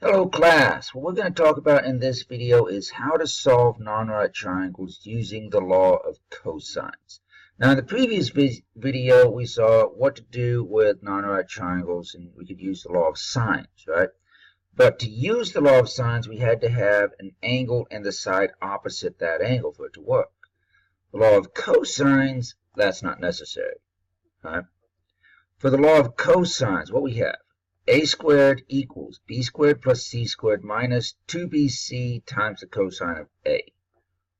Hello class. What we're going to talk about in this video is how to solve non-right triangles using the law of cosines. Now in the previous video we saw what to do with non-right triangles, and we could use the law of sines, right? But to use the law of sines we had to have an angle and the side opposite that angle for it to work. The law of cosines, that's not necessary. Right? For the law of cosines, what we have? A squared equals b squared plus c squared minus 2bc times the cosine of a.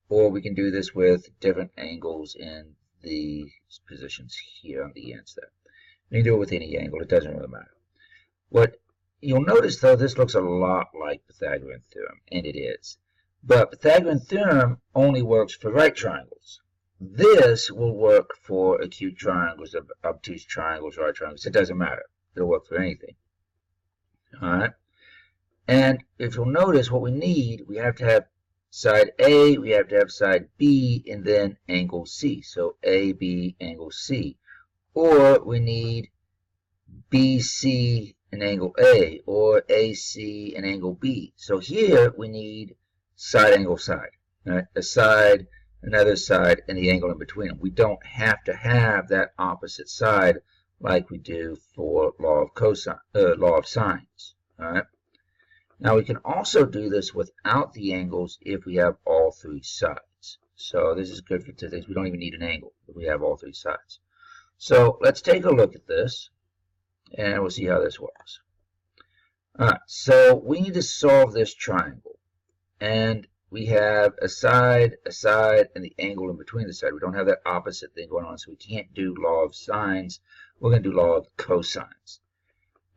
Or we can do this with different angles in the positions here on the ends there. You can do it with any angle, it doesn't really matter. What you'll notice though, this looks a lot like Pythagorean theorem, and it is. But Pythagorean theorem only works for right triangles. This will work for acute triangles, obtuse triangles, right triangles. It doesn't matter. It'll work for anything. Alright, and if you'll notice what we need, we have to have side A, we have to have side B, and then angle C. So AB angle C. Or we need BC and angle A, or AC and angle B. So here we need side angle side. Right? A side, another side, and the angle in between them. We don't have to have that opposite side like we do for law of sines. All right. Now we can also do this without the angles if we have all three sides. So this is good for two things. We don't even need an angle if we have all three sides. So let's take a look at this, and we'll see how this works. All right. So we need to solve this triangle, and we have a side, and the angle in between the side. We don't have that opposite thing going on, so we can't do law of sines. We're going to do law of cosines.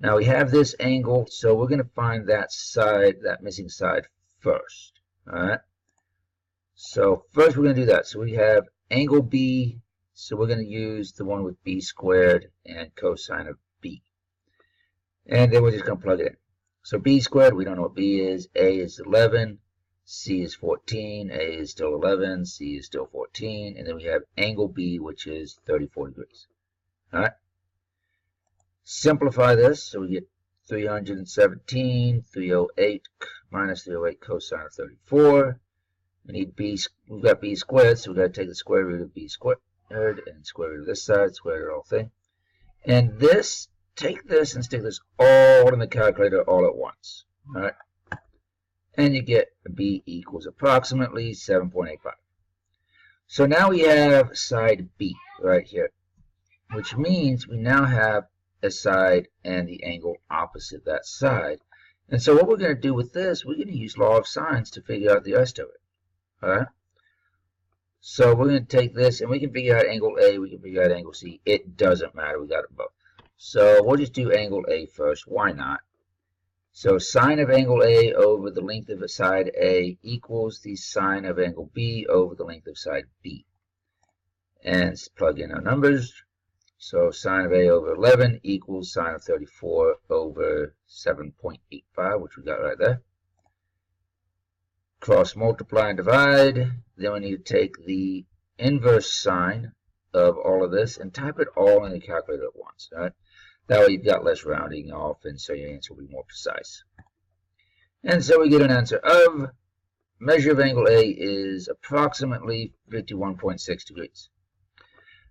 Now we have this angle, so we're going to find that side, that missing side first. All right. So first we're going to do that. So we have angle B, so we're going to use the one with b squared and cosine of b. And then we're just going to plug it in. So b squared, we don't know what b is. A is 11. C is 14, A is still 11, C is still 14, and then we have angle B, which is 34 degrees. All right. Simplify this, so we get 317, 308 minus 308 cosine of 34. We need B, we've got B squared, so we've got to take the square root of B squared and square root of this side, square root of the whole thing. And this, take this and stick this all in the calculator all at once. All right. And you get B equals approximately 7.85. So now we have side B right here, which means we now have a side and the angle opposite that side. And so what we're going to do with this, we're going to use law of sines to figure out the rest of it. All right? So we're going to take this, and we can figure out angle A, we can figure out angle C. It doesn't matter, we got it both. So we'll just do angle A first. Why not? So sine of angle A over the length of a side A equals the sine of angle B over the length of side B. And let's plug in our numbers. So sine of A over 11 equals sine of 34 over 7.85, which we got right there. Cross multiply and divide. Then we need to take the inverse sine of all of this and type it all in the calculator at once. All right? That way you've got less rounding off, and so your answer will be more precise. And so we get an answer of measure of angle A is approximately 51.6 degrees.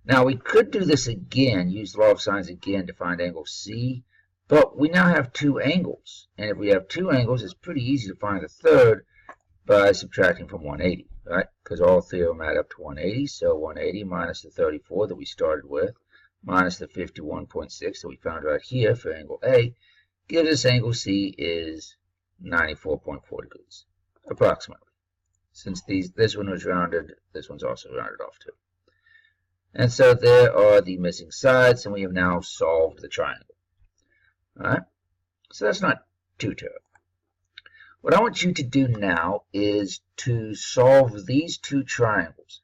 Now we could do this again, use the law of sines again to find angle C, but we now have two angles. And if we have two angles, it's pretty easy to find the third by subtracting from 180, right? Because all three of them add up to 180, so 180 minus the 34 that we started with, minus the 51.6 that we found right here for angle A, gives us angle C is 94.4 degrees, approximately. Since this one was rounded, this one's also rounded off too. And so there are the missing sides, and we have now solved the triangle. All right? So that's not too terrible. What I want you to do now is to solve these two triangles.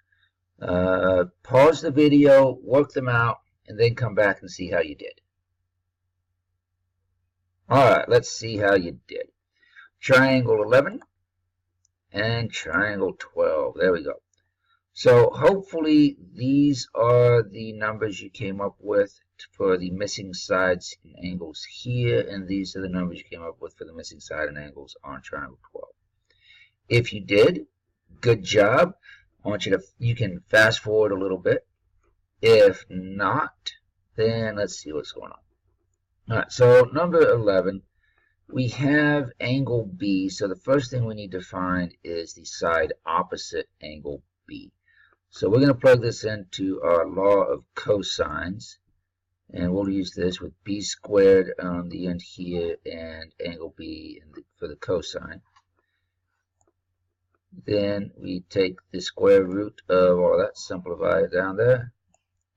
Pause the video, work them out, and then come back and see how you did. Alright, let's see how you did. Triangle 11 and triangle 12. There we go. So hopefully these are the numbers you came up with for the missing sides and angles here, and these are the numbers you came up with for the missing side and angles on triangle 12. If you did, good job. I want you can fast forward a little bit. If not, then let's see what's going on. All right, so number 11, we have angle B. So the first thing we need to find is the side opposite angle B. So we're going to plug this into our law of cosines, and we'll use this with b squared on the end here and angle B for the cosine. Then we take the square root of all that, simplify it down there,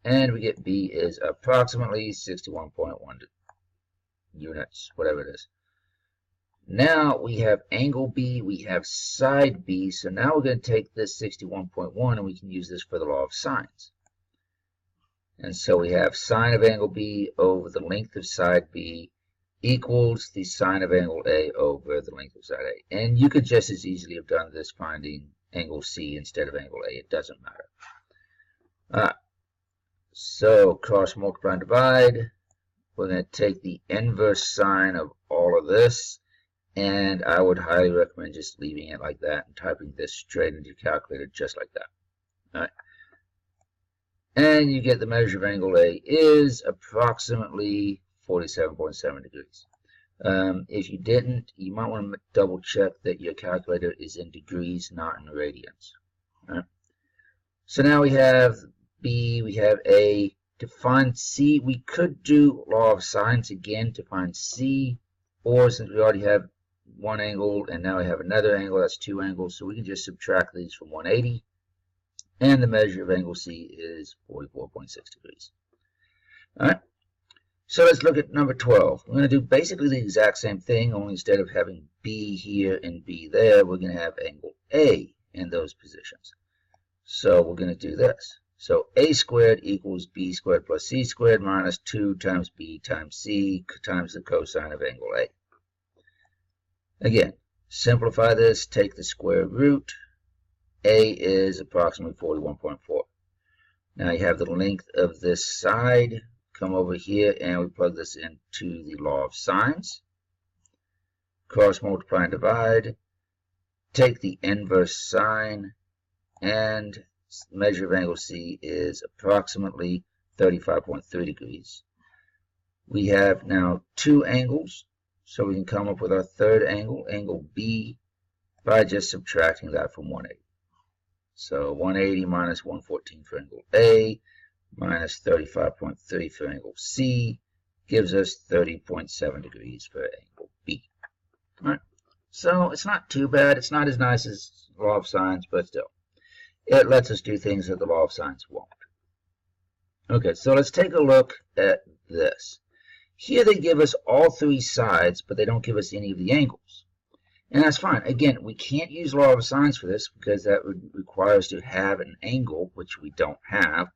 and we get B is approximately 61.1 units, whatever it is. Now we have angle B, we have side B, so now we're going to take this 61.1 and we can use this for the law of sines. And so we have sine of angle B over the length of side B equals the sine of angle A over the length of side A. And you could just as easily have done this finding angle C instead of angle A. It doesn't matter. So cross multiply and divide. We're going to take the inverse sine of all of this. And I would highly recommend just leaving it like that and typing this straight into your calculator just like that. All right. And you get the measure of angle A is approximately 47.7 degrees. If you didn't, you might want to double check that your calculator is in degrees, not in radians. All right. So now we have B, we have A. To find C, we could do law of sines again to find C, or since we already have one angle and now we have another angle, that's two angles, so we can just subtract these from 180, and the measure of angle C is 44.6 degrees. All right, so let's look at number 12. We're going to do basically the exact same thing, only instead of having B here and B there, we're going to have angle A in those positions. So we're going to do this. So A squared equals B squared plus C squared minus 2 times B times C times the cosine of angle A. Again, simplify this, take the square root. A is approximately 41.4. Now you have the length of this side. Come over here and we plug this into the law of sines. Cross multiply and divide. Take the inverse sine, and measure of angle C is approximately 35.3 degrees. We have now two angles, so we can come up with our third angle, angle B, by just subtracting that from 180. So 180 minus 114 for angle A minus 35.3 for angle C gives us 30.7 degrees for angle B. All right. So it's not too bad. It's not as nice as law of sines, but still. It lets us do things that the law of sines won't. Okay, so let's take a look at this. Here they give us all three sides, but they don't give us any of the angles. And that's fine. Again, we can't use law of sines for this because that would require us to have an angle, which we don't have.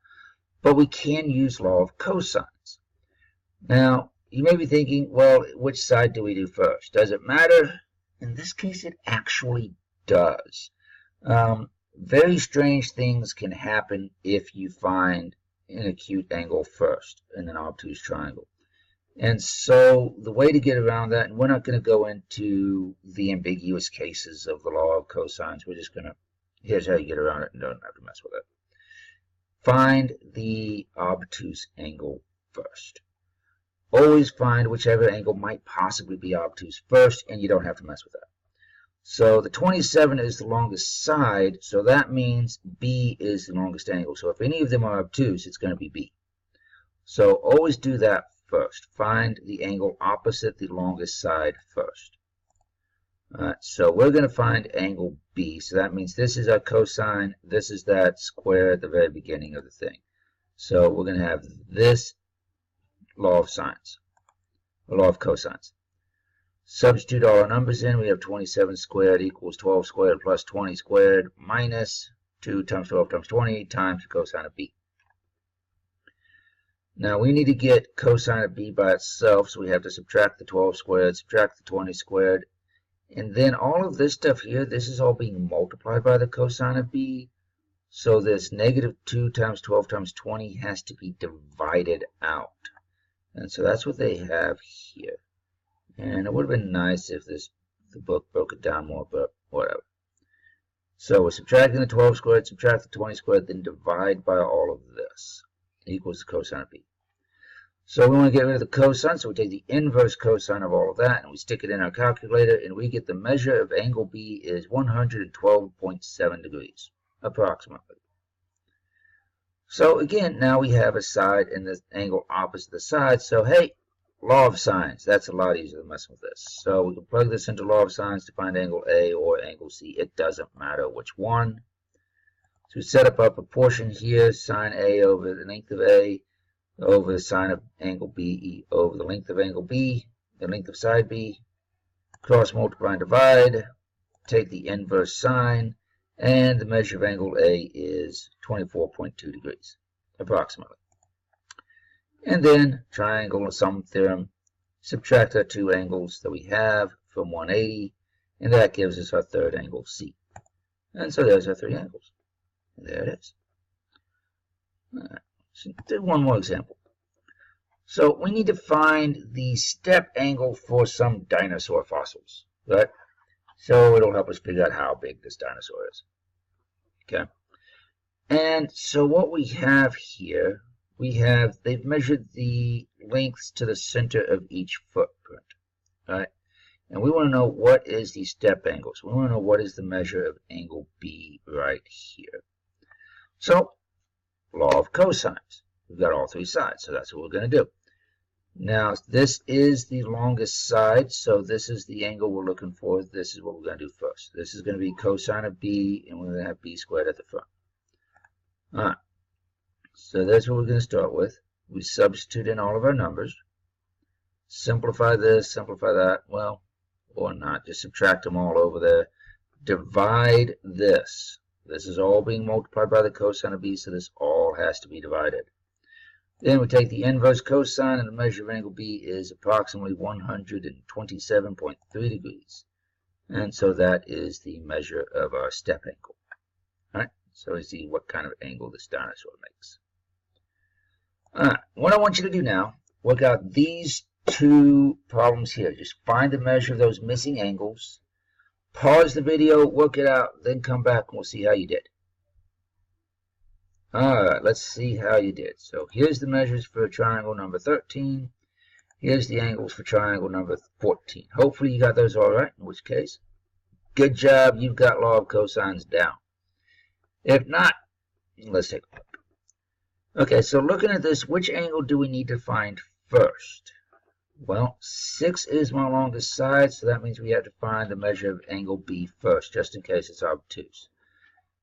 But we can use law of cosines. Now, you may be thinking, well, which side do we do first? Does it matter? In this case, it actually does. Very strange things can happen if you find an acute angle first in an obtuse triangle. And so the way to get around that, and we're not going to go into the ambiguous cases of the law of cosines, we're just going to, here's how you get around it and don't have to mess with it. Find the obtuse angle first. Always find whichever angle might possibly be obtuse first, and you don't have to mess with that. So the 27 is the longest side, so that means B is the longest angle. So if any of them are obtuse, it's going to be B. So always do that first. Find the angle opposite the longest side first. All right, so we're going to find angle B. So that means this is our cosine, this is that square at the very beginning of the thing. So we're going to have this law of sines, or law of cosines. Substitute all our numbers in. We have 27 squared equals 12 squared plus 20 squared minus 2 times 12 times 20 times the cosine of B. Now we need to get cosine of B by itself, so we have to subtract the 12 squared, subtract the 20 squared, and then all of this stuff here, this is all being multiplied by the cosine of B. So this negative 2 times 12 times 20 has to be divided out. And so that's what they have here. And it would have been nice if the book broke it down more, but whatever. So we're subtracting the 12 squared, subtract the 20 squared, then divide by all of this. Equals the cosine of b. So we want to get rid of the cosine, so we take the inverse cosine of all of that, and we stick it in our calculator, and we get the measure of angle B is 112.7 degrees, approximately. So again, now we have a side and the angle opposite the side, so hey, law of sines, that's a lot easier than messing with this. So we can plug this into law of sines to find angle A or angle C. It doesn't matter which one. So we set up our proportion here, sine A over the length of A, over the sine of angle B over the length of angle B, the length of side B, cross multiply and divide, take the inverse sine, and the measure of angle A is 24.2 degrees, approximately. And then triangle sum theorem, subtract our two angles that we have from 180, and that gives us our third angle C. And so there's our three angles. And there it is. All right. So do one more example. So we need to find the step angle for some dinosaur fossils, right? So it'll help us figure out how big this dinosaur is. Okay. And so what we have here, they've measured the lengths to the center of each footprint, right? And we want to know what is the step angle. So we want to know what is the measure of angle B right here. So law of cosines. We've got all three sides, so that's what we're going to do. Now, this is the longest side, so this is the angle we're looking for. This is what we're going to do first. This is going to be cosine of B, and we're going to have B squared at the front. All right, so that's what we're going to start with. We substitute in all of our numbers. Simplify this, simplify that, well, or not. Just subtract them all over there. Divide this. This is all being multiplied by the cosine of B, so this all has to be divided. Then we take the inverse cosine, and the measure of angle B is approximately 127.3 degrees. And so that is the measure of our step angle. All right, so we see what kind of angle this dinosaur makes. All right, what I want you to do now, work out these two problems here. Just find the measure of those missing angles. Pause the video, work it out, then come back and we'll see how you did. Alright, let's see how you did. So here's the measures for triangle number 13. Here's the angles for triangle number 14. Hopefully you got those all right, in which case, good job, you've got law of cosines down. If not, let's take a look. Okay, so looking at this, which angle do we need to find first? Well, 6 is my longest side, so that means we have to find the measure of angle B first, just in case it's obtuse.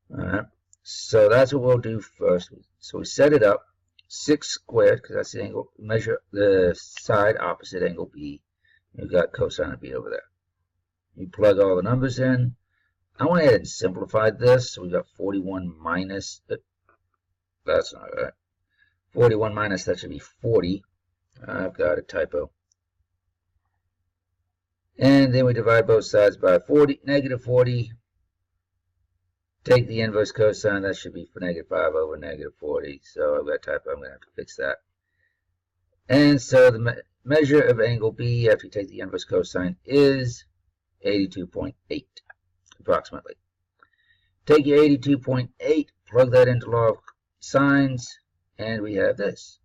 Alright, so that's what we'll do first. So we set it up, 6 squared, because that's the angle, measure the side opposite angle B. We've got cosine of B over there. You plug all the numbers in. I went ahead and simplified this, so we've got 41 minus, that's not right. 41 minus, that should be 40. I've got a typo. And then we divide both sides by 40, negative 40. Take the inverse cosine, that should be for negative 5 over negative 40. So I've got a typo, I'm going to have to fix that. And so the measure of angle B after you take the inverse cosine is 82.8, approximately. Take your 82.8, plug that into law of sines, and we have this.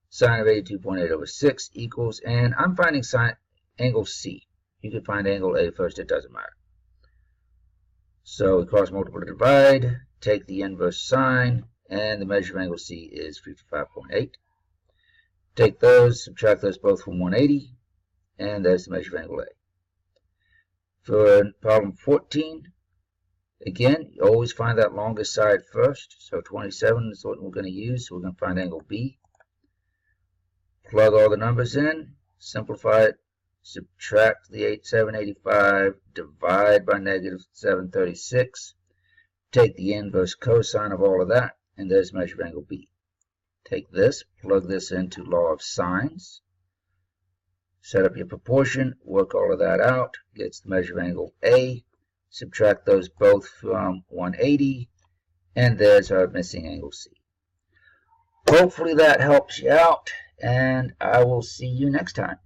Sine of 82.8 over 6 equals, and I'm finding sine angle C. You can find angle A first, it doesn't matter. So we cross multiply to divide, take the inverse sine, and the measure of angle C is 55.8. Take those, subtract those both from 180, and there's the measure of angle A. For problem 14, again, you always find that longest side first. So 27 is what we're going to use, so we're going to find angle B. Plug all the numbers in, simplify it, subtract the 785, divide by negative 736, take the inverse cosine of all of that, and there's measure of angle B. Take this, plug this into law of sines, set up your proportion, work all of that out, gets the measure of angle A, subtract those both from 180, and there's our missing angle C. Hopefully that helps you out. and I will see you next time.